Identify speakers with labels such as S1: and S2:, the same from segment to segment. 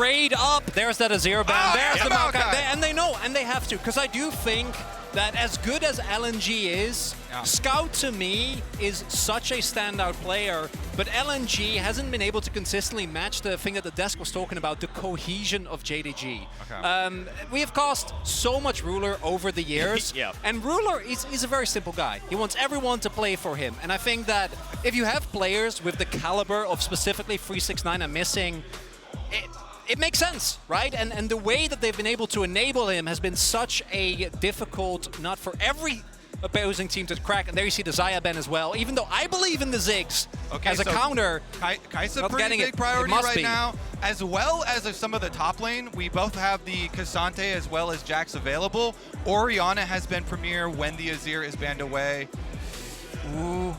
S1: Trade up. There's that Azir ban. There's the Maokai.
S2: Maokai.
S1: And they know, and they have to. Because I do think that as good as LNG is, Scout to me is such a standout player, but LNG hasn't been able to consistently match the thing that the desk was talking about, the cohesion of JDG.
S2: Okay.
S1: We have cost so much Ruler over the years, and Ruler is a very simple guy. He wants everyone to play for him, and I think that if you have players with the caliber of specifically 369 and missing, it makes sense, right? And the way that they've been able to enable him has been such a difficult nut for every opposing team to crack. And there you see the Xayah ban as well. Even though I believe in the Ziggs as a counter,
S2: Kai'Sa pretty big priority right now, as well as some of the top lane. We both have the K'Sante as well as Jax available. Orianna has been premier when the Azir is banned away.
S3: Ooh.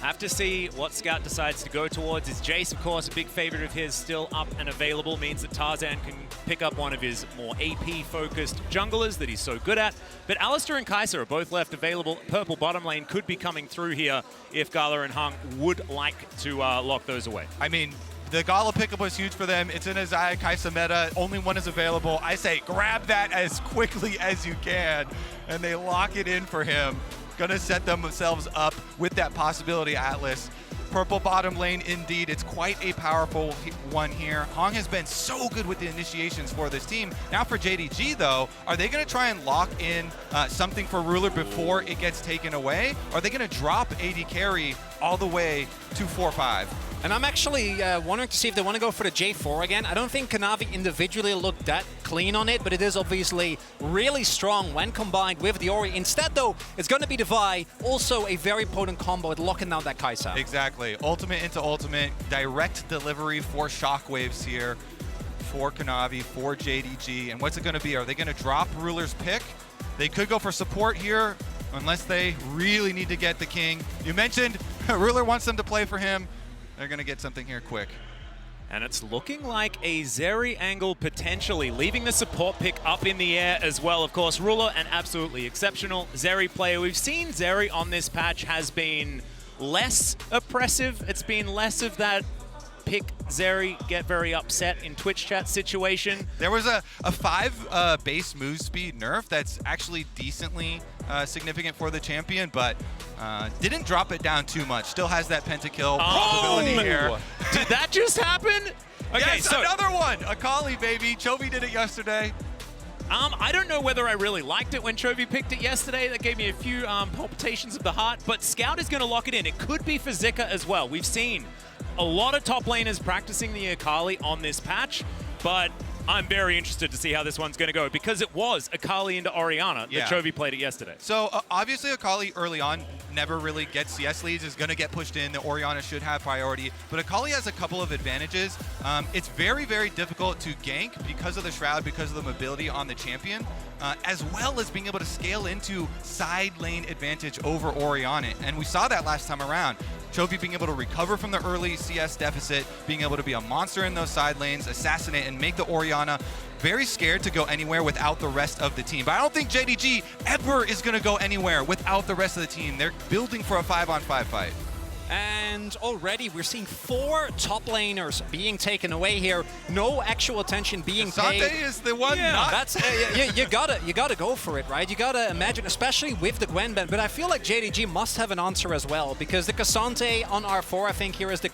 S3: Have to see what Scout decides to go towards. Is Jace, of course, a big favorite of his, still up and available, means that Tarzan can pick up one of his more AP-focused junglers that he's so good at. But Alistar and Kai'Sa are both left available. Purple bottom lane could be coming through here if Gala and Hung would like to lock those away.
S2: I mean, the Gala pickup was huge for them. It's in a Xayah Kai'Sa meta. Only one is available. I say grab that as quickly as you can, and they lock it in for him. Gonna set themselves up with that possibility, Atlas. Purple bottom lane, indeed. It's quite a powerful one here. Hong has been so good with the initiations for this team. Now for JDG, though, are they going to try and lock in something for Ruler before it gets taken away? Or are they going to drop AD carry all the way to 4-5?
S1: And I'm actually wondering to see if they want to go for the J4 again. I don't think Kanavi individually looked that clean on it, but it is obviously really strong when combined with the Ori. Instead, though, it's going to be the Vi, also a very potent combo at locking down that Kai'Sa.
S2: Exactly. Ultimate into ultimate, direct delivery for shockwaves here for Kanavi, for JDG. And what's it going to be? Are they going to drop Ruler's pick? They could go for support here, unless they really need to get the king. You mentioned Ruler wants them to play for him. They're going to get something here quick.
S3: And it's looking like a Zeri angle potentially, leaving the support pick up in the air as well. Of course, Ruler, an absolutely exceptional Zeri player. We've seen Zeri on this patch has been less oppressive. It's been less of that pick Zeri, get very upset in Twitch chat situation.
S2: There was a 5 base move speed nerf that's actually decently significant for the champion, but didn't drop it down too much. Still has that pentakill possibility here.
S3: Did that just happen? Okay,
S2: yes,
S3: so
S2: another one. Akali, baby. Chovy did it yesterday.
S3: I don't know whether I really liked it when Chovy picked it yesterday. That gave me a few palpitations of the heart, but Scout is going to lock it in. It could be for Zika as well. We've seen a lot of top laners practicing the Akali on this patch, but I'm very interested to see how this one's going to go, because it was Akali into Orianna that Chovy played it yesterday.
S2: So obviously Akali early on never really gets CS leads, is going to get pushed in. The Orianna should have priority, but Akali has a couple of advantages. It's very, very difficult to gank because of the Shroud, because of the mobility on the champion, as well as being able to scale into side lane advantage over Orianna. And we saw that last time around. Chovy being able to recover from the early CS deficit, being able to be a monster in those side lanes, assassinate, and make the Orianna very scared to go anywhere without the rest of the team. But I don't think JDG ever is going to go anywhere without the rest of the team. They're building for a 5-on-5 fight.
S1: And already we're seeing 4 top laners being taken away here. No actual attention being paid.
S2: K'Sante is the one.
S1: Yeah, that's you gotta go for it, right? You gotta imagine, especially with the Gwen ban. But I feel like JDG must have an answer as well, because the K'Sante on R4, I think here is the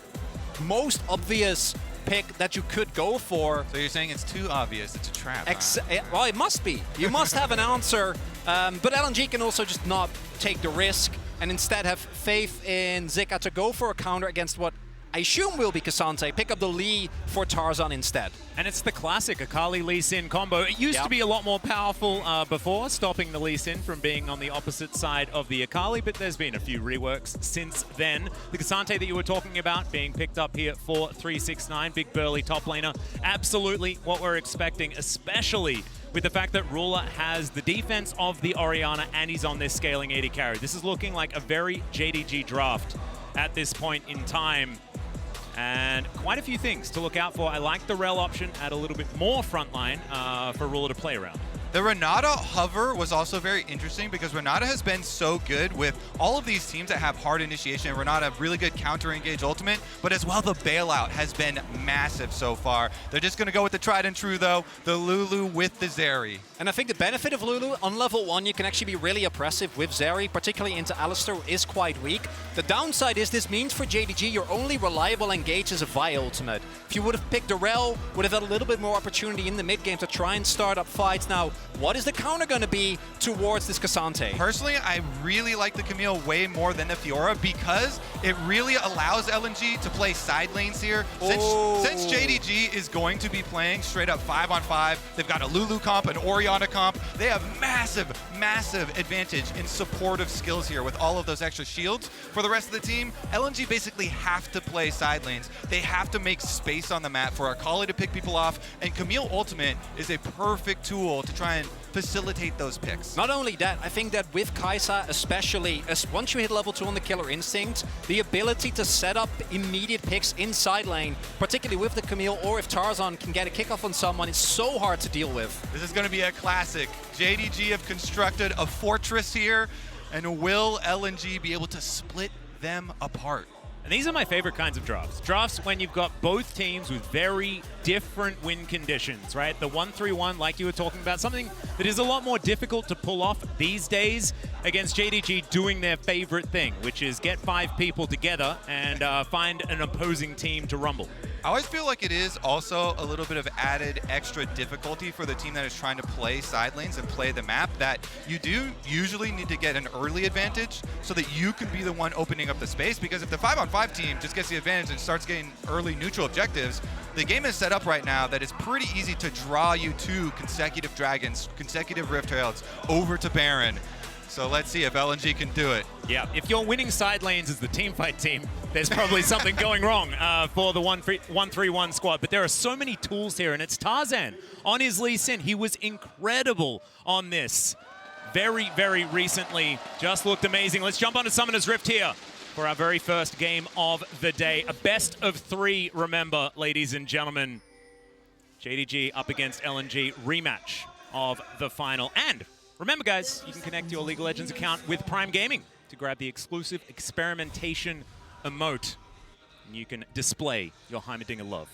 S1: most obvious pick that you could go for.
S2: So you're saying it's too obvious, it's a trap.
S1: Well, it must be. You must have an answer. But LNG can also just not take the risk and instead have faith in Zika to go for a counter against what I assume will be K'Sante, pick up the Lee for Tarzan instead. And
S3: it's the classic Akali Lee Sin combo. It used to be a lot more powerful before, stopping the Lee Sin from being on the opposite side of the Akali, but there's been a few reworks since then. The K'Sante that you were talking about being picked up here for 369, big burly top laner, absolutely what we're expecting, especially with the fact that Ruler has the defense of the Orianna and he's on this scaling AD carry. This is looking like a very JDG draft at this point in time. And quite a few things to look out for. I like the Rel option, add a little bit more frontline for Ruler to play around.
S2: The Renata hover was also very interesting because Renata has been so good with all of these teams that have hard initiation. And Renata really good counter engage ultimate, but as well the bailout has been massive so far. They're just going to go with the tried and true though, the Lulu with the Zeri.
S1: And I think the benefit of Lulu, on level 1, you can actually be really oppressive with Zeri, particularly into Alistar, who is quite weak. The downside is this means for JDG, your only reliable engage is a Vi ultimate. If you would have picked Darrell, would have had a little bit more opportunity in the mid game to try and start up fights. Now, what is the counter going to be towards this Cassante?
S2: Personally, I really like the Camille way more than the Fiora because it really allows LNG to play side lanes here. Since JDG is going to be playing straight up 5-on-5, they've got a Lulu comp, an Orianna comp. They have massive, massive advantage in supportive skills here with all of those extra shields. For the rest of the team, LNG basically have to play side lanes. They have to make space on the map for Akali to pick people off, and Camille Ultimate is a perfect tool to try and facilitate those picks.
S1: Not only that, I think that with Kai'Sa especially, as once you hit level 2 on the Killer Instinct, the ability to set up immediate picks inside lane, particularly with the Camille, or if Tarzan can get a kickoff on someone, it's so hard to deal with.
S2: This is going to be a classic. JDG have constructed a fortress here, and will LNG be able to split them apart?
S3: And these are my favorite kinds of drafts. Drafts when you've got both teams with very different win conditions, right? The 1-3-1, like you were talking about, something that is a lot more difficult to pull off these days against JDG doing their favorite thing, which is get 5 people together and find an opposing team to rumble.
S2: I always feel like it is also a little bit of added extra difficulty for the team that is trying to play side lanes and play the map, that you do usually need to get an early advantage so that you can be the one opening up the space, because if the 5-on-5 team just gets the advantage and starts getting early neutral objectives, the game is set up right now that it's pretty easy to draw you to consecutive Dragons, consecutive Rift Heralds, over to Baron. So let's see if LNG can do it.
S3: Yeah, if you're winning side lanes as the teamfight team, there's probably something going wrong for the 1-3-1 squad. But there are so many tools here, and it's Tarzan on his Lee Sin. He was incredible on this very, very recently. Just looked amazing. Let's jump onto Summoner's Rift here for our very first game of the day. A best of 3, remember, ladies and gentlemen. JDG up against LNG, rematch of the final. And remember, guys, you can connect your League of Legends account with Prime Gaming to grab the exclusive experimentation emote. And you can display your Heimerdinger love.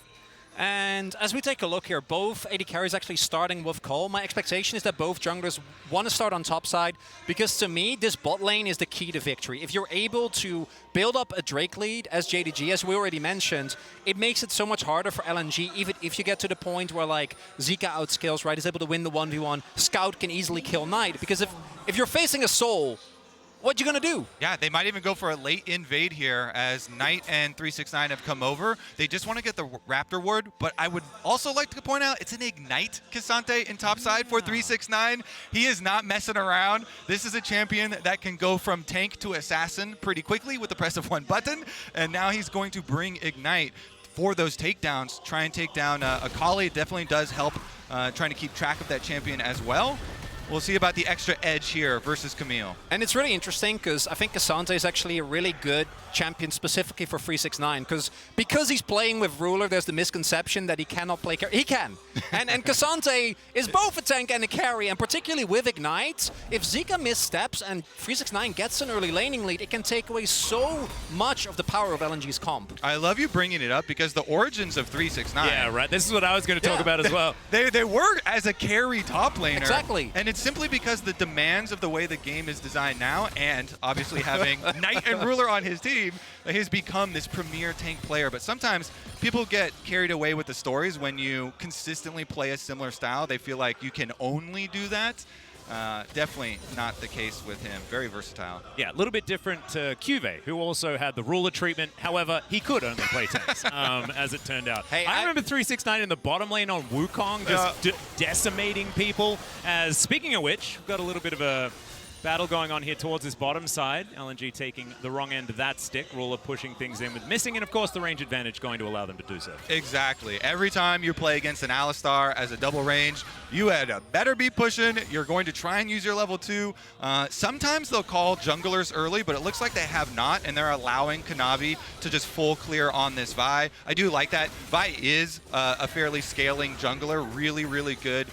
S1: And as we take a look here, both AD carries actually starting with Cole. My expectation is that both junglers want to start on top side, because to me, this bot lane is the key to victory. If you're able to build up a Drake lead as JDG, as we already mentioned, it makes it so much harder for LNG, even if you get to the point where like Zika outskills, right, is able to win the 1v1, Scout can easily kill Knight, because if you're facing a Soul, what you gonna do?
S2: Yeah, they might even go for a late invade here as Knight and 369 have come over. They just want to get the Raptor ward, but I would also like to point out it's an Ignite Cassante in topside for 369. He is not messing around. This is a champion that can go from tank to assassin pretty quickly with the press of 1 button, and now he's going to bring Ignite for those takedowns, try and take down Akali. It definitely does help trying to keep track of that champion as well. We'll see about the extra edge here versus Camille.
S1: And it's really interesting because I think Cassante is actually a really good champion specifically for 369, because he's playing with Ruler, there's the misconception that he cannot play carry. He can. and Cassante is both a tank and a carry, and particularly with Ignite, if Zika missteps and 369 gets an early laning lead, it can take away so much of the power of LNG's comp.
S2: I love you bringing it up because the origins of 369.
S3: Yeah, right. This is what I was going to talk about as well.
S2: They were as a carry top laner.
S1: Exactly.
S2: And it's simply because the demands of the way the game is designed now, and obviously having Knight and Ruler on his team, he has become this premier tank player. But sometimes people get carried away with the stories when you consistently play a similar style. They feel like you can only do that. Definitely not the case with him. Very versatile.
S3: Yeah, a little bit different to Cuve, who also had the Ruler treatment. However, he could only play tanks, as it turned out. Hey, I remember 369 in the bottom lane on Wukong, just decimating people. As speaking of which, we've got a little bit of a battle going on here towards this bottom side. LNG taking the wrong end of that stick. Ruler pushing things in with missing, and of course the range advantage going to allow them to do so.
S2: Exactly. Every time you play against an Alistar as a double range, you had better be pushing. You're going to try and use your level 2. Sometimes they'll call junglers early, but it looks like they have not, and they're allowing Kanavi to just full clear on this Vi. I do like that. Vi is a fairly scaling jungler, really, really good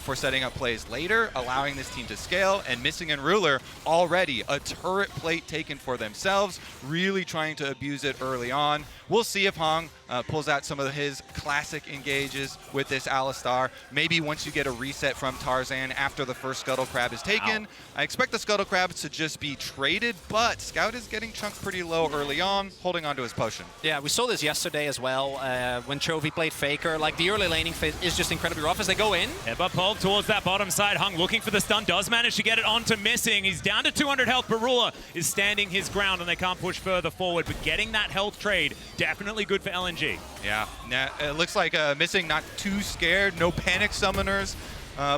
S2: for setting up plays later, allowing this team to scale, and Missing and Ruler already a turret plate taken for themselves, really trying to abuse it early on. We'll see if Hong pulls out some of his classic engages with this Alistar. Maybe once you get a reset from Tarzan after the first Scuttle Crab is taken. I expect the Scuttle Crabs to just be traded, but Scout is getting chunked pretty low early on, holding onto his potion.
S1: Yeah, we saw this yesterday as well when Chovy played Faker. Like, the early laning phase is just incredibly rough as they go in.
S3: Headbutt pull towards that bottom side. Hung looking for the stun, does manage to get it onto Missing. He's down to 200 health, but Ruler is standing his ground and they can't push further forward. But getting that health trade, definitely good for LNG.
S2: Yeah, it looks like Missing not too scared. No panic summoners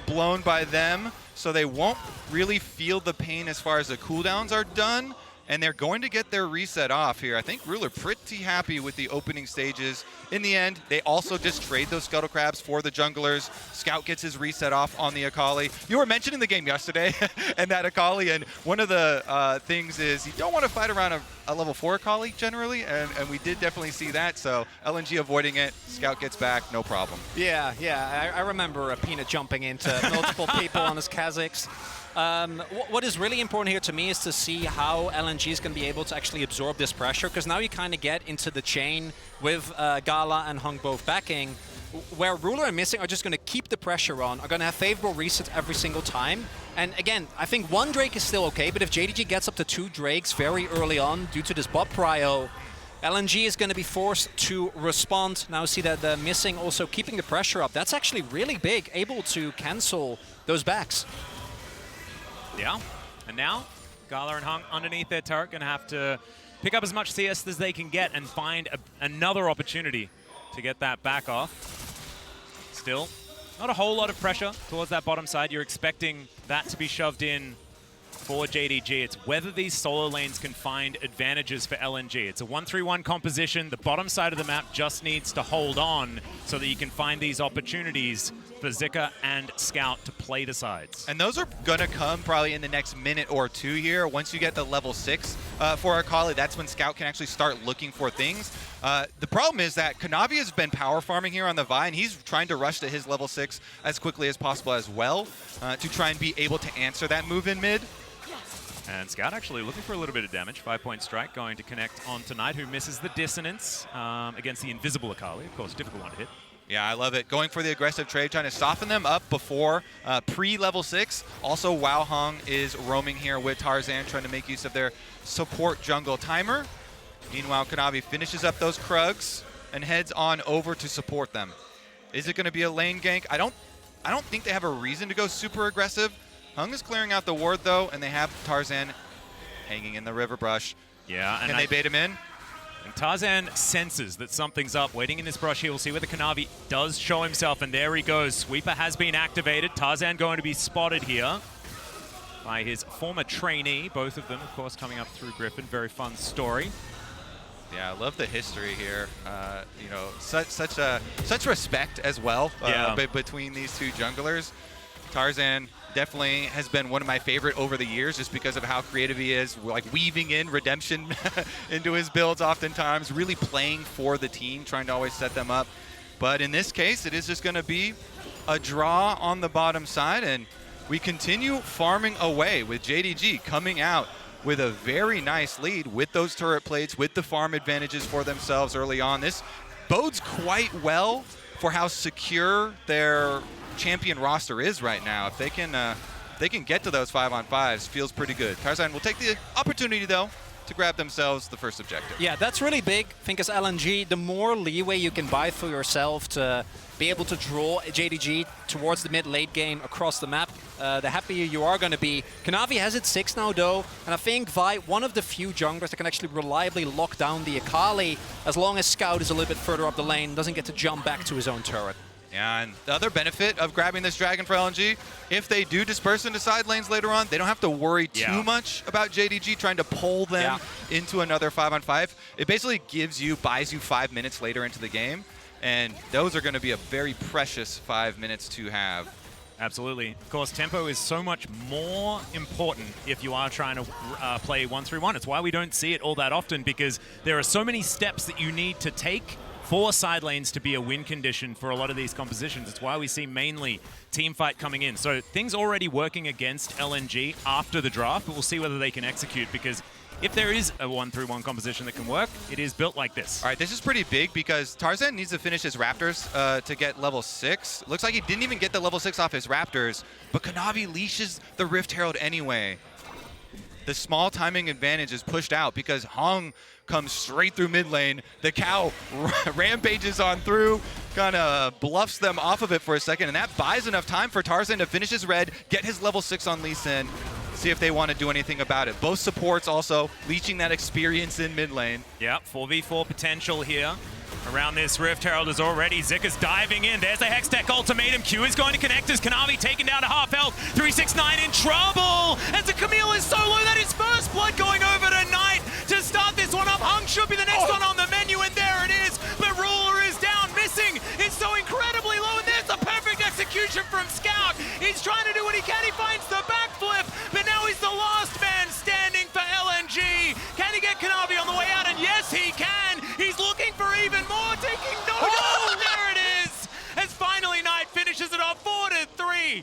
S2: blown by them, so they won't really feel the pain as far as the cooldowns are done. And they're going to get their reset off here. I think Ruler pretty happy with the opening stages. In the end, they also just trade those Scuttle Crabs for the junglers. Scout gets his reset off on the Akali. You were mentioning the game yesterday and that Akali, and one of the things is you don't want to fight around a level 4 Akali generally, and we did definitely see that. So LNG avoiding it, Scout gets back, no problem.
S1: Yeah, I remember Peanut jumping into multiple people on his Kazakhs. What is really important here to me is to see how LNG is going to be able to actually absorb this pressure, because now you kind of get into the chain with Gala and Hung both backing, where Ruler and Missing are just going to keep the pressure on, are going to have favorable resets every single time. And again, I think one Drake is still okay, but if JDG gets up to 2 Drakes very early on due to this bot prio, LNG is going to be forced to respond. Now see that the Missing also keeping the pressure up. That's actually really big, able to cancel those backs.
S3: Yeah, and now Gala and Hung underneath their turret going to have to pick up as much CS as they can get and find another opportunity to get that back off. Still, not a whole lot of pressure towards that bottom side. You're expecting that to be shoved in for JDG. It's whether these solo lanes can find advantages for LNG. It's a 1-3-1 composition. The bottom side of the map just needs to hold on so that you can find these opportunities for Zika and Scout to play the sides.
S2: And those are going to come probably in the next minute or 2 here. Once you get the level 6 for Akali, that's when Scout can actually start looking for things. The problem is that Kanavi has been power farming here on the Vi, and he's trying to rush to his level 6 as quickly as possible as well to try and be able to answer that move in mid.
S3: And Scout actually looking for a little bit of damage. 5-point strike going to connect on Tonight, who misses the dissonance against the invisible Akali. Of course, difficult one to hit.
S2: Yeah, I love it. Going for the aggressive trade, trying to soften them up before pre-level 6. Also, Wow Hong is roaming here with Tarzan, trying to make use of their support jungle timer. Meanwhile, Kanavi finishes up those Krugs and heads on over to support them. Is it going to be a lane gank? I don't think they have a reason to go super aggressive. Hung is clearing out the ward, though, and they have Tarzan hanging in the river brush.
S3: Yeah, and
S2: Can they bait him in?
S3: And Tarzan senses that something's up, waiting in this brush here. We'll see whether Kanavi does show himself, and there he goes. Sweeper has been activated. Tarzan going to be spotted here by his former trainee. Both of them, of course, coming up through Griffin. Very fun story.
S2: Yeah, I love the history here. You know, such respect as well between these two junglers. Tarzan definitely has been one of my favorite over the years just because of how creative he is, like weaving in redemption into his builds oftentimes, really playing for the team, trying to always set them up. But in this case, it is just going to be a draw on the bottom side, and we continue farming away with JDG coming out with a very nice lead with those turret plates, with the farm advantages for themselves early on. This bodes quite well for how secure their champion roster is right now. If they can get to those 5-on-5s, feels pretty good. Tarzan will take the opportunity, though, to grab themselves the first objective. Yeah,
S1: that's really big. I think as LNG, the more leeway you can buy for yourself to be able to draw JDG towards the mid-late game across the map, the happier you are going to be. Kanavi has it 6 now, though, and I think Vi, one of the few junglers that can actually reliably lock down the Akali as long as Scout is a little bit further up the lane, doesn't get to jump back to his own turret.
S2: Yeah, and the other benefit of grabbing this Dragon for LNG, if they do disperse into side lanes later on, they don't have to worry too much about JDG trying to pull them into another 5-on-5. It basically buys you 5 minutes later into the game, and those are going to be a very precious 5 minutes to have.
S3: Absolutely. Of course, tempo is so much more important if you are trying to play 1-3-1. It's why we don't see it all that often, because there are so many steps that you need to take for side lanes to be a win condition for a lot of these compositions. It's why we see mainly team fight coming in. So things already working against LNG after the draft, but we'll see whether they can execute, because if there is a 1-3-1 composition that can work, it is built like this.
S2: All right, this is pretty big because Tarzan needs to finish his Raptors to get level 6. Looks like he didn't even get the level 6 off his Raptors, but Kanavi leashes the Rift Herald anyway. The small timing advantage is pushed out because Hong comes straight through mid lane. The cow rampages on through, kind of bluffs them off of it for a second, and that buys enough time for Tarzan to finish his red, get his level 6 on Lee Sin, see if they want to do anything about it. Both supports also leeching that experience in mid lane.
S3: Yep, 4v4 potential here. Around this Rift Herald is already. Zika's diving in. There's the Hextech ultimatum. Q is going to connect as Kanavi taken down to half health. 369 in trouble. As the Camille is so low that his first blood going over to Knight to start this one up. Hung should be the next one on the menu, and there it is. But Ruler is down, missing. It's so incredibly low, and there's the perfect execution from Scout. He's trying to do what he can. He finds the backflip, but now he's the last man standing for LNG. Can he get Kanavi on the way out? And yes, he can. He's looking for even more, taking no. There it is. As finally Knight finishes it off 4-3.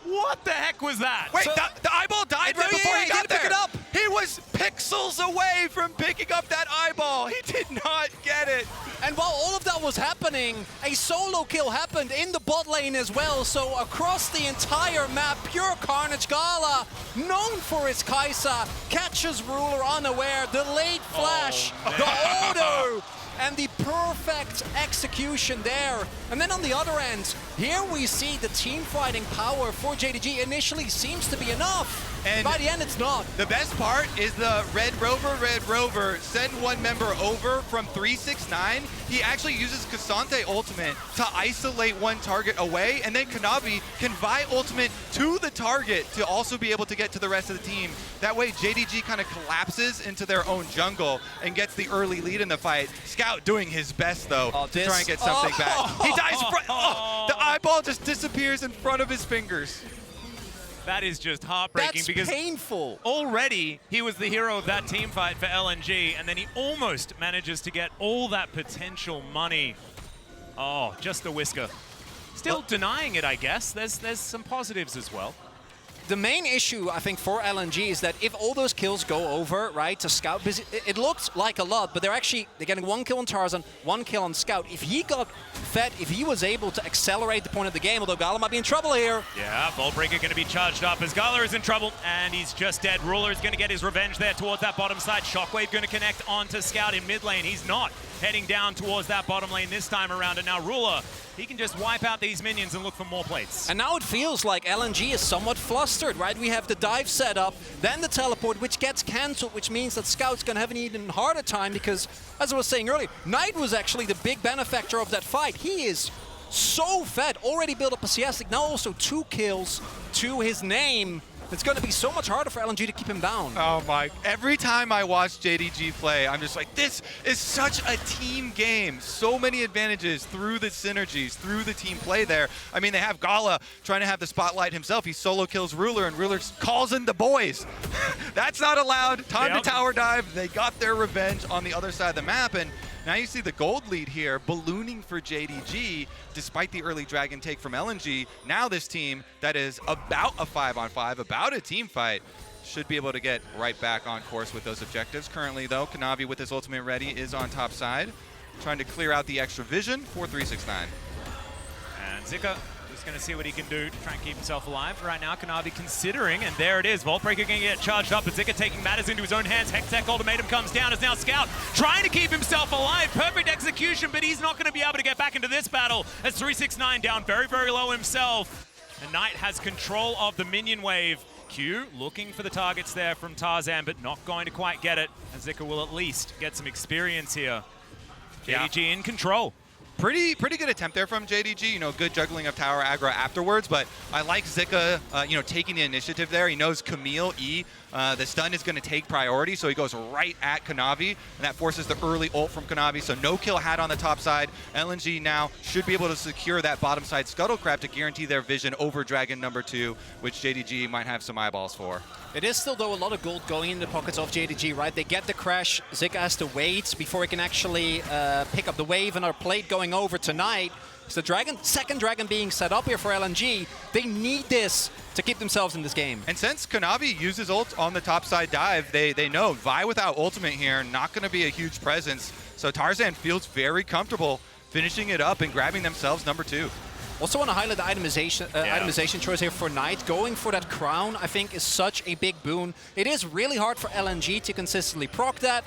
S3: What the heck was that?
S2: Wait, the eyeball died right before he got there.
S1: Pick it up.
S2: He was pixels away from picking up that eyeball. He did not get it.
S1: And while all of that was happening, a solo kill happened in the bot lane as well. So across the entire map, pure carnage. Gala, known for his Kai'Sa, catches Ruler unaware. The late flash, the auto, and the perfect execution there. And then on the other end, here we see the team fighting power for JDG initially seems to be enough. And by the end, it's not.
S2: The best part is the Red Rover, send one member over from 369. He actually uses Cassante ultimate to isolate one target away, and then Kanavi can Vi ultimate to the target to also be able to get to the rest of the team. That way, JDG kind of collapses into their own jungle and gets the early lead in the fight. Scout doing his best, though, to try and get something back. He dies. The eyeball just disappears in front of his fingers.
S3: That is just heartbreaking.
S1: That's painful.
S3: Already he was the hero of that team fight for LNG, and then he almost manages to get all that potential money. Oh, just the whisker. Still denying it, I guess. There's some positives as well.
S1: The main issue, I think, for LNG is that if all those kills go over, right, to Scout, it looks like a lot, but they're getting 1 kill on Tarzan, 1 kill on Scout. If he got fed, if he was able to accelerate the point of the game, although Gala might be in trouble here.
S3: Yeah, Voltbreaker going to be charged up as Gala is in trouble, and he's just dead. Ruler is going to get his revenge there towards that bottom side. Shockwave going to connect onto Scout in mid lane. He's not heading down towards that bottom lane this time around, and now Ruler, he can just wipe out these minions and look for more plates.
S1: And now it feels like LNG is somewhat flustered, right? We have the dive set up, then the teleport, which gets cancelled, which means that Scout's going to have an even harder time because, as I was saying earlier, Knight was actually the big benefactor of that fight. He is so fed, already built up a CS, now also 2 kills to his name. It's going to be so much harder for LNG to keep him down.
S2: Oh my, every time I watch JDG play, I'm just like, this is such a team game. So many advantages through the synergies, through the team play there. I mean, they have Gala trying to have the spotlight himself. He solo kills Ruler, and Ruler calls in the boys. That's not allowed. Time to tower dive. They got their revenge on the other side of the map, and now you see the gold lead here ballooning for JDG despite the early dragon take from LNG. Now this team that is about a 5-on-5, about a team fight, should be able to get right back on course with those objectives. Currently, though, Kanavi with his ultimate ready is on top side, trying to clear out the extra vision for 369.
S3: And Zika just going to see what he can do to try and keep himself alive. Right now, Kanavi considering, and there it is. Voltbreaker going to get charged up, but Zika taking matters into his own hands. Hextech ultimatum comes down as now Scout trying to keep himself alive. Perfect execution, but he's not going to be able to get back into this battle as 369 down very, very low himself. And Knight has control of the minion wave. Q looking for the targets there from Tarzan, but not going to quite get it. And Zika will at least get some experience here. JDG in control.
S2: Pretty good attempt there from JDG. You know, good juggling of tower aggro afterwards, but I like Zika, you know, taking the initiative there. He knows Camille E, the stun is going to take priority, so he goes right at Kanavi, and that forces the early ult from Kanavi. So no kill had on the top side. LNG now should be able to secure that bottom side scuttle crab to guarantee their vision over Dragon number 2, which JDG might have some eyeballs for.
S1: It is still, though, a lot of gold going in the pockets of JDG, right? They get the crash. Zika has to wait before he can actually pick up the wave, and our plate going over tonight. It's the dragon, second dragon being set up here for LNG. They need this to keep themselves in this game.
S2: And since Kanavi uses ult on the top side dive, they know Vi without ultimate here, not going to be a huge presence. So Tarzan feels very comfortable finishing it up and grabbing themselves number 2.
S1: Also want to highlight the itemization choice here for Knight. Going for that crown, I think, is such a big boon. It is really hard for LNG to consistently proc that.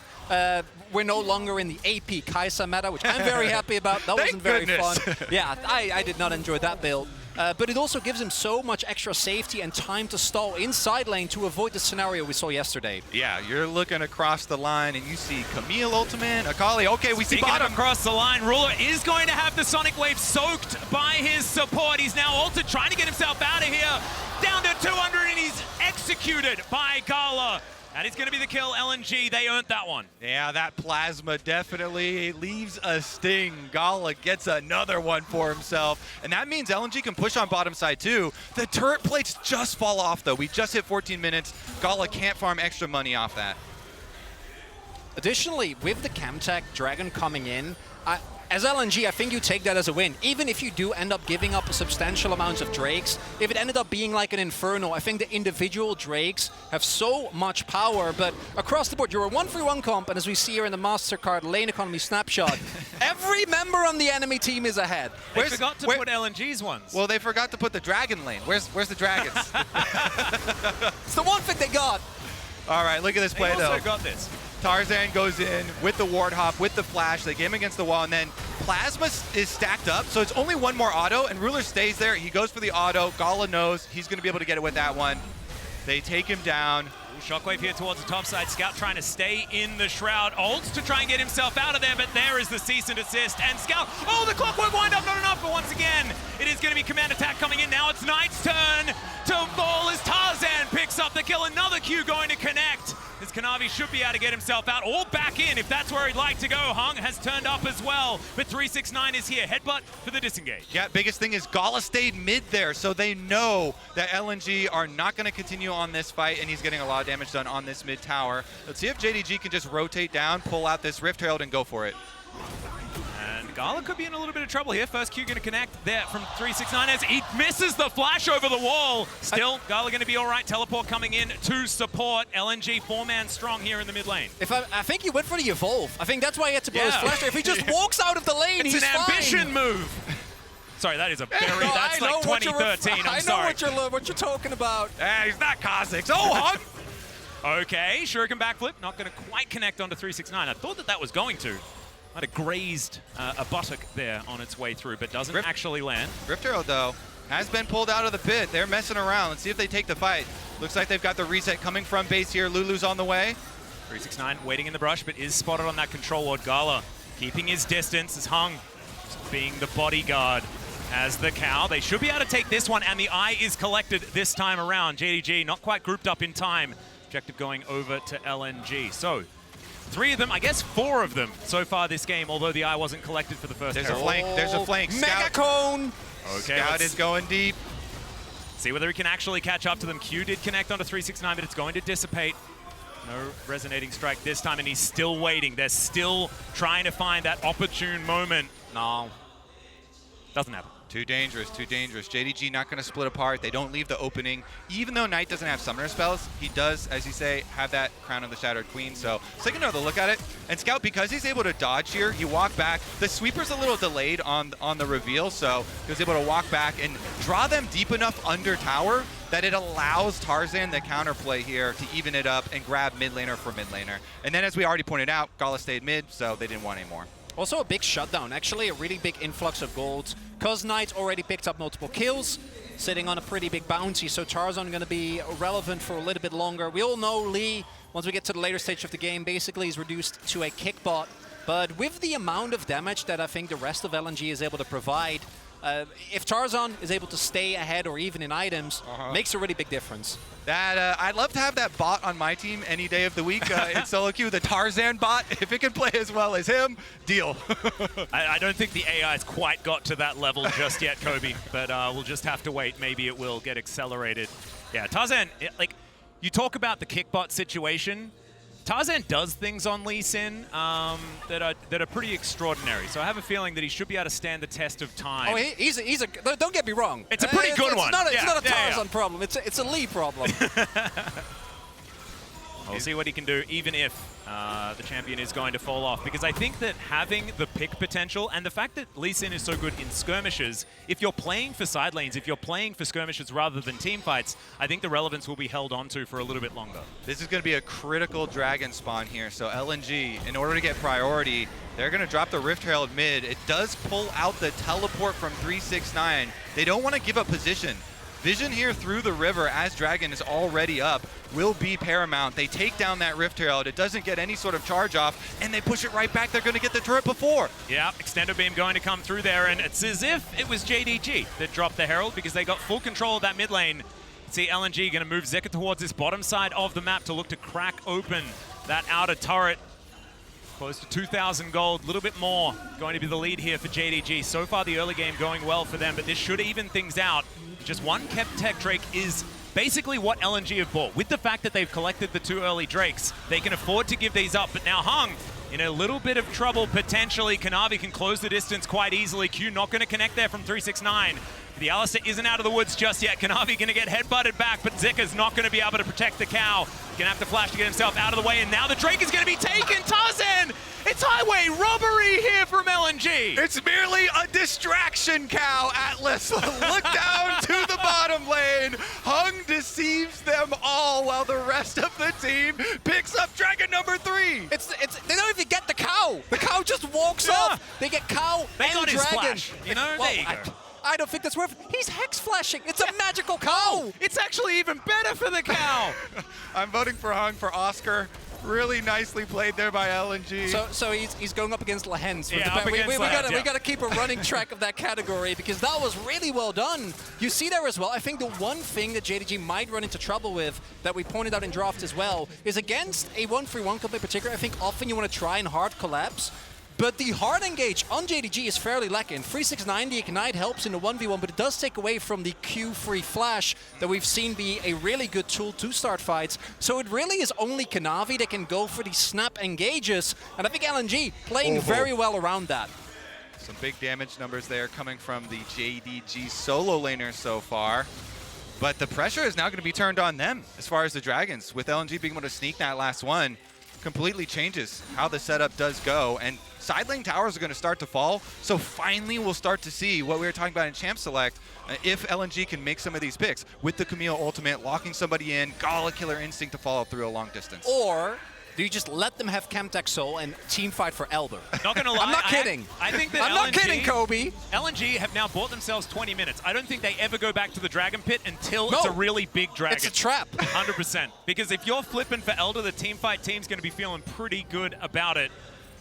S1: We're no longer in the AP Kai'Sa meta, which I'm very happy about. That wasn't very fun. Yeah, I did not enjoy that build. But it also gives him so much extra safety and time to stall inside lane to avoid the scenario we saw yesterday.
S2: Yeah, you're looking across the line and you see Camille ultimate, Akali. Okay, we see bottom.
S3: Across the line, Ruler is going to have the Sonic Wave soaked by his support. He's now ulted, trying to get himself out of here. Down to 200, and he's executed by Gala. That is going to be the kill. LNG, they earned that one.
S2: Yeah, that plasma definitely leaves a sting. Gala gets another one for himself. And that means LNG can push on bottom side too. The turret plates just fall off though. We just hit 14 minutes. Gala can't farm extra money off that.
S1: Additionally, with the Camtech Dragon coming in, as LNG, I think you take that as a win. Even if you do end up giving up a substantial amount of Drakes, if it ended up being like an Inferno, I think the individual Drakes have so much power, but across the board, you're a 1-3-1 comp, and as we see here in the MasterCard lane economy snapshot, every member on the enemy team is ahead.
S3: They forgot to put LNG's ones.
S2: Well, they forgot to put the Dragon lane. Where's the Dragons?
S1: It's the one thing they got.
S2: All right, look at this play though.
S3: They also got this.
S2: Tarzan goes in with the ward hop, with the flash. They get him against the wall, and then Plasma is stacked up, so it's only one more auto, and Ruler stays there. He goes for the auto. Gala knows he's going to be able to get it with that one. They take him down.
S3: Shockwave here towards the top side. Scout trying to stay in the shroud. Ults to try and get himself out of there, but there is the cease and desist. And Scout, oh, the clockwork wind up, not enough, but once again, it is going to be command attack coming in. Now it's Knight's turn to fall as Tarzan picks up the kill. Another Q going to connect. As Kanavi should be able to get himself out or back in if that's where he'd like to go. Hung has turned up as well, but 369 is here. Headbutt for the disengage.
S2: Yeah, biggest thing is Gala stayed mid there, so they know that LNG are not going to continue on this fight, and he's getting a lot of damage done on this mid tower. Let's see if JDG can just rotate down, pull out this Rift Herald, and go for it.
S3: And Gala could be in a little bit of trouble here. First Q going to connect there from 369 as he misses the flash over the wall. Still, Gala going to be all right. Teleport coming in to support. LNG 4-man strong here in the mid lane.
S1: I think he went for the evolve. I think that's why he had to blow his flash. If he just walks out of the lane,
S3: it's
S1: he's
S3: an
S1: fine.
S3: ambition move. Sorry, that is a very, that's like 2013. I'm sorry.
S1: I know what you're talking about.
S2: He's not Kha'Zix. Oh, Hung!
S3: Okay, Shuriken backflip. Not going to quite connect onto 369. I thought that was going to. Might have grazed a buttock there on its way through, but doesn't actually land.
S2: Rift Arrow, though, has been pulled out of the pit. They're messing around. Let's see if they take the fight. Looks like they've got the reset coming from base here. Lulu's on the way.
S3: 369 waiting in the brush, but is spotted on that control ward. Gala keeping his distance as Hung just being the bodyguard as the cow. They should be able to take this one, and the eye is collected this time around. JDG not quite grouped up in time. Objective going over to LNG. So, 3 of them, I guess 4 of them so far this game, although the eye wasn't collected for the first
S2: There's
S3: herald.
S2: a flank. There's a flank.
S1: Mega cone!
S3: Okay,
S2: Scout is going deep.
S3: See whether he can actually catch up to them. Q did connect onto 369, but it's going to dissipate. No resonating strike this time, and he's still waiting. They're still trying to find that opportune moment.
S1: No.
S3: Doesn't happen.
S2: Too dangerous, too dangerous. JDG not going to split apart. They don't leave the opening. Even though Knight doesn't have summoner spells, he does, as you say, have that Crown of the Shattered Queen. So take another look at it. And Scout, because he's able to dodge here, he walked back. The sweeper's a little delayed on the reveal, so he was able to walk back and draw them deep enough under tower that it allows Tarzan the counterplay here to even it up and grab mid laner for mid laner. And then, as we already pointed out, Gala stayed mid, so they didn't want any more.
S1: Also a big shutdown, actually a really big influx of gold. Cause Knight already picked up multiple kills, sitting on a pretty big bounty, so Tarzan going to be relevant for a little bit longer. We all know Lee, once we get to the later stage of the game, basically is reduced to a kick bot. But with the amount of damage that I think the rest of LNG is able to provide, if Tarzan is able to stay ahead or even in items, makes a really big difference.
S2: That I'd love to have that bot on my team any day of the week in solo queue, the Tarzan bot. If it can play as well as him, deal.
S3: I don't think the AI's quite got to that level just yet, Kobe, but we'll just have to wait. Maybe it will get accelerated. Yeah, Tarzan, like, you talk about the kickbot situation. Tarzan does things on Lee Sin that are pretty extraordinary. So I have a feeling that he should be able to stand the test of time.
S1: Oh, he's a don't get me wrong.
S3: It's a pretty good one.
S1: It's not a Tarzan problem. It's a Lee problem.
S3: We'll see what he can do, even if the champion is going to fall off. Because I think that having the pick potential and the fact that Lee Sin is so good in skirmishes, if you're playing for side lanes, if you're playing for skirmishes rather than team fights, I think the relevance will be held onto for a little bit longer.
S2: This is going to be a critical dragon spawn here. So LNG, in order to get priority, they're going to drop the Rift Herald mid. It does pull out the teleport from 369. They don't want to give up position. Vision here through the river as Dragon is already up will be paramount. They take down that Rift Herald. It doesn't get any sort of charge off, and they push it right back. They're going to get the turret before.
S3: Yeah, Extendo Beam going to come through there, and it's as if it was JDG that dropped the Herald because they got full control of that mid lane. See LNG going to move Zeka towards this bottom side of the map to look to crack open that outer turret. Close to 2,000 gold, a little bit more going to be the lead here for JDG. So far the early game going well for them, but this should even things out. Just one kept tech Drake is basically what LNG have bought. With the fact that they've collected the 2 early Drakes, they can afford to give these up, but now Hung in a little bit of trouble potentially. Kanavi can close the distance quite easily. Q not going to connect there from 369. The Alistair isn't out of the woods just yet. Kanavi going to get headbutted back, but Zika's not going to be able to protect the cow. Going to have to flash to get himself out of the way, and now the Drake is going to be taken. Tarzan! It's highway robbery here from LNG.
S2: It's merely a distraction, cow, Atlas. Look down to the bottom lane. Hung deceives them all while the rest of the team picks up Dragon number 3.
S1: They don't even get the cow. The cow just walks off. They get cow
S3: They
S1: and
S3: got his
S1: Dragon.
S3: flash. You know, there you go.
S1: I don't think that's worth it. He's hex flashing. It's a magical cow.
S3: It's actually even better for the cow.
S2: I'm voting for Hung for Oscar. Really nicely played there by LNG.
S1: So he's going up against Lahens.
S3: Yeah,
S1: we got to keep a running track of that category because that was really well done. You see there as well, I think the one thing that JDG might run into trouble with that we pointed out in draft as well is against a 1-3-1 comp in particular, I think often you want to try and hard collapse. But the hard engage on JDG is fairly lacking. 369, the Ignite helps in the 1v1, but it does take away from the Q-free flash that we've seen be a really good tool to start fights. So it really is only Kanavi that can go for these snap engages, and I think LNG playing very well around that.
S2: Some big damage numbers there coming from the JDG solo laners so far. But the pressure is now going to be turned on them as far as the Dragons. With LNG being able to sneak that last one, completely changes how the setup does go. And side lane towers are going to start to fall, so finally we'll start to see what we were talking about in Champ Select, if LNG can make some of these picks with the Camille ultimate, locking somebody in, Gala Killer Instinct to follow through a long distance.
S1: Or do you just let them have Camtech Soul and team fight for Elder?
S3: Not gonna lie,
S1: I'm not kidding.
S3: I think that
S1: I'm not kidding, Kobe.
S3: LNG have now bought themselves 20 minutes. I don't think they ever go back to the Dragon Pit until it's a really big dragon.
S1: It's a trap.
S3: 100%. Because if you're flipping for Elder, the team fight team's going to be feeling pretty good about it.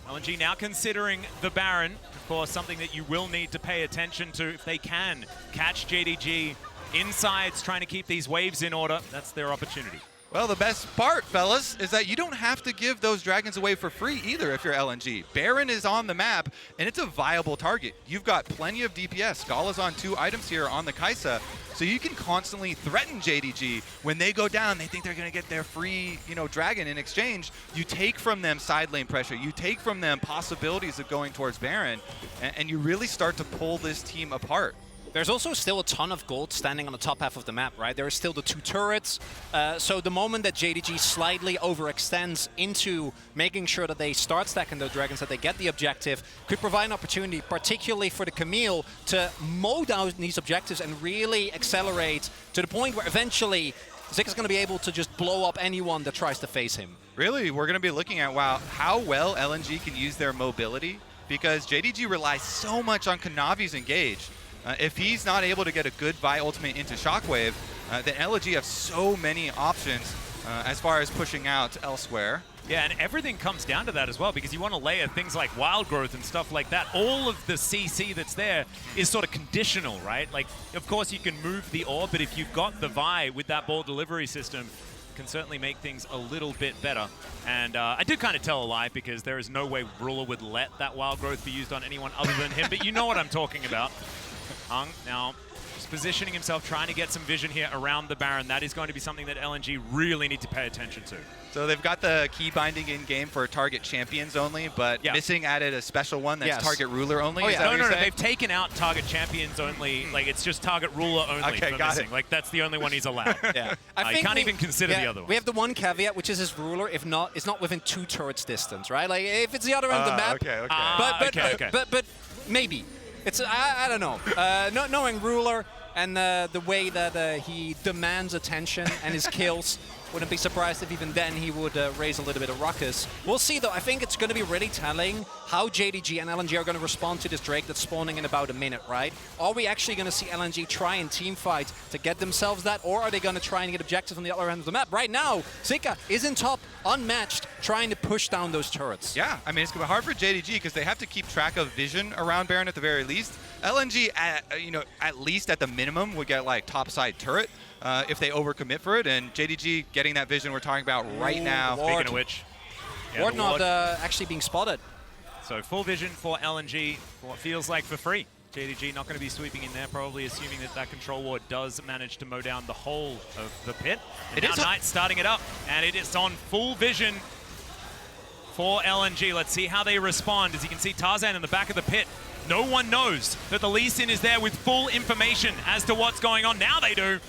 S3: LNG now considering the Baron, of course, something that you will need to pay attention to if they can catch JDG insides, trying to keep these waves in order. That's their opportunity.
S2: Well, the best part, fellas, is that you don't have to give those dragons away for free either if you're LNG. Baron is on the map, and it's a viable target. You've got plenty of DPS. Gala's on 2 items here on the Kaisa, so you can constantly threaten JDG. When they go down, they think they're going to get their free, dragon in exchange. You take from them side lane pressure. You take from them possibilities of going towards Baron, and you really start to pull this team apart.
S1: There's also still a ton of gold standing on the top half of the map, right? There are still the 2 turrets. So the moment that JDG slightly overextends into making sure that they start stacking those dragons, that they get the objective, could provide an opportunity, particularly for the Camille, to mow down these objectives and really accelerate to the point where eventually Zika's going to be able to just blow up anyone that tries to face him.
S2: Really, we're going to be looking at, how well LNG can use their mobility, because JDG relies so much on Kanavi's engage. If he's not able to get a good Vi ultimate into Shockwave, then LNG have so many options as far as pushing out elsewhere.
S3: Yeah, and everything comes down to that as well, because you want to layer things like wild growth and stuff like that. All of the CC that's there is sort of conditional, right? Like, of course you can move the orb, but if you've got the Vi with that ball delivery system, can certainly make things a little bit better. And I did kind of tell a lie, because there is no way Ruler would let that wild growth be used on anyone other than him, but you know what I'm talking about. Hung now just positioning himself, trying to get some vision here around the Baron. That is going to be something that LNG really need to pay attention to.
S2: So they've got the key binding in game for target champions only, but missing added a special one that's target ruler only.
S3: Oh,
S2: Is that what you're saying?
S3: They've taken out target champions only. Like, it's just target ruler only.
S2: Okay,
S3: for
S2: got
S3: missing.
S2: it.
S3: Like, that's the only one he's allowed.
S1: Yeah,
S3: I can't even consider the other one.
S1: We have the one caveat, which is his ruler. If not, it's not within 2 turrets distance, right? Like, if it's the other end of the map.
S2: Okay.
S1: But maybe. It's I don't know. Knowing ruler and the way that he demands attention and his kills, wouldn't be surprised if even then he would raise a little bit of ruckus. We'll see, though. I think it's going to be really telling how JDG and LNG are going to respond to this Drake that's spawning in about a minute, right? Are we actually going to see LNG try and teamfight to get themselves that, or are they going to try and get objectives on the other end of the map? Right now, Zika is in top, unmatched, trying to push down those turrets.
S2: Yeah, I mean, it's going to be hard for JDG because they have to keep track of vision around Baron at the very least. LNG, at least at the minimum, would get like topside turret if they overcommit for it, and JDG getting that vision we're talking about right now.
S3: Speaking of which,
S1: Ward not actually being spotted.
S3: So full vision for LNG, for what feels like for free. JDG not going to be sweeping in there, probably assuming that that control ward does manage to mow down the whole of the pit. And now Knight starting it up, and it is on full vision for LNG. Let's see how they respond. As you can see, Tarzan in the back of the pit. No one knows that the Lee Sin is there with full information as to what's going on. Now they do,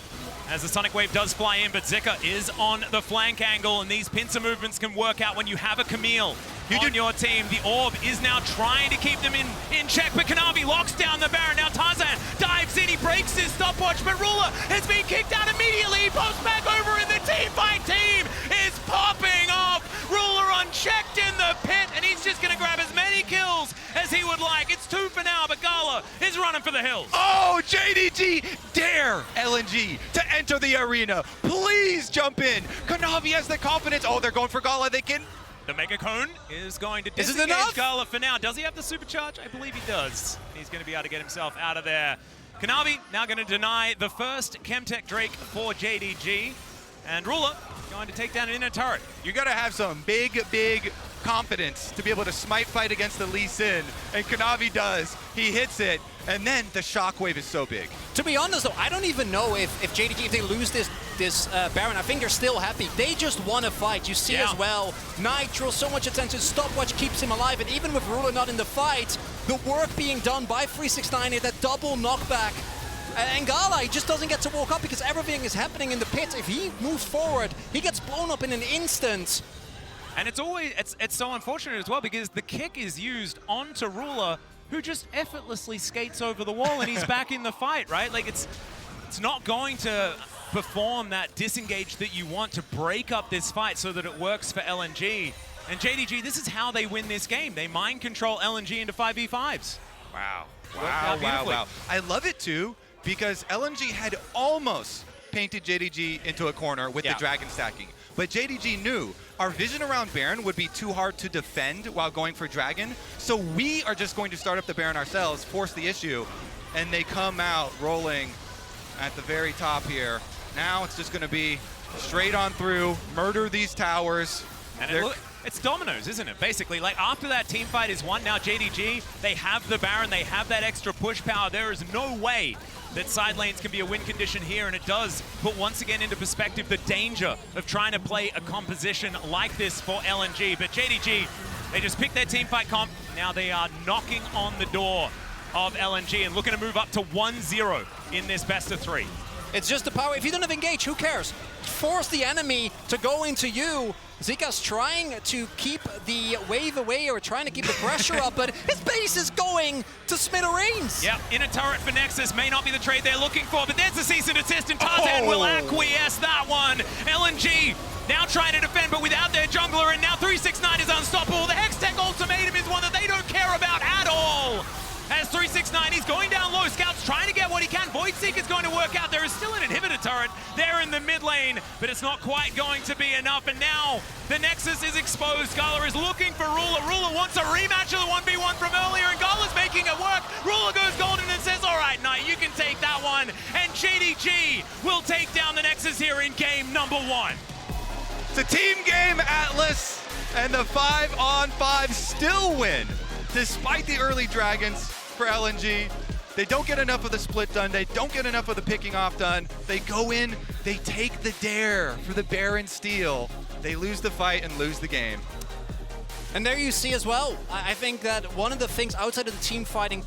S3: as the Sonic Wave does fly in, but Zika is on the flank angle, and these pincer movements can work out when you have a Camille on your team. The Orb is now trying to keep them in check, but Kanavi locks down the Baron. Now Tarzan dives in, he breaks his stopwatch, but Ruler has been kicked out immediately. He pops back over, and the team fight team is popping off. Ruler unchecked in the pit, and he's just gonna grab as many kills as he would like. It's 2 for now, but Gala is running for the hills.
S2: Oh, JDG dare LNG to enter the arena. Please jump in. Kanavi has the confidence. Oh, they're going for Gala. They can.
S3: The Mega Cone is going to disengage Gala for now. Does he have the supercharge? I believe he does. He's going to be able to get himself out of there. Kanavi now going to deny the first Chemtech Drake for JDG. And Ruler going to take down an inner turret.
S2: You got to have some big confidence to be able to smite fight against the Lee Sin, and Kanavi does. He hits it, and then the shockwave is so big.
S1: To be honest, though, I don't even know if JDG, if they lose this Baron, I think they're still happy. They just want to fight. You see as well, Nitro, so much attention, stopwatch keeps him alive, and even with Ruler not in the fight, the work being done by 369 is that double knockback. And Gala, he just doesn't get to walk up because everything is happening in the pit. If he moves forward, he gets blown up in an instant.
S3: And it's so unfortunate as well, because the kick is used onto Ruler, who just effortlessly skates over the wall, and he's back in the fight, right? Like, it's not going to perform that disengage that you want to break up this fight so that it works for LNG. And JDG, this is how they win this game. They mind control LNG into 5v5s.
S2: Wow. Wow. I love it too, because LNG had almost painted JDG into a corner with the dragon stacking. But JDG knew our vision around Baron would be too hard to defend while going for dragon, so we are just going to start up the Baron ourselves, force the issue, and they come out rolling at the very top here. Now it's just going to be straight on through, murder these towers.
S3: And it's dominoes, isn't it? Basically, like, after that team fight is won, now JDG, they have the Baron, they have that extra push power. There is no way that side lanes can be a win condition here, and it does put once again into perspective the danger of trying to play a composition like this for LNG. But JDG, they just picked their team fight comp. Now they are knocking on the door of LNG and looking to move up to 1-0 in this best of 3.
S1: It's just the power. If you don't have engage, who cares? Force the enemy to go into you. Zika's trying to keep the wave away, or trying to keep the pressure up, but his base is going to smithereens.
S3: Yep, in a turret for Nexus may not be the trade they're looking for, but there's the cease and desist, and Tarzan will acquiesce that one. LNG now trying to defend, but without their jungler, and now 369 is unstoppable. The Hextech ultimatum is one that they don't care about at all. As 369, he's going down low. Scout's trying to get what he can. Void Seeker's going to work out. There is still an inhibitor a turret there in the mid lane, but it's not quite going to be enough. And now the Nexus is exposed. Gala is looking for Ruler. Ruler wants a rematch of the 1v1 from earlier, and Gala's making it work. Ruler goes golden and says, all right, Knight, you can take that one. And JDG will take down the Nexus here in game number 1.
S2: It's a team game, Atlas, and the 5-on-5 still win. Despite the early dragons for LNG, they don't get enough of the split done. They don't get enough of the picking off done. They go in, they take the dare for the Baron steal. They lose the fight and lose the game.
S1: And there you see as well, I think that one of the things outside of the team fighting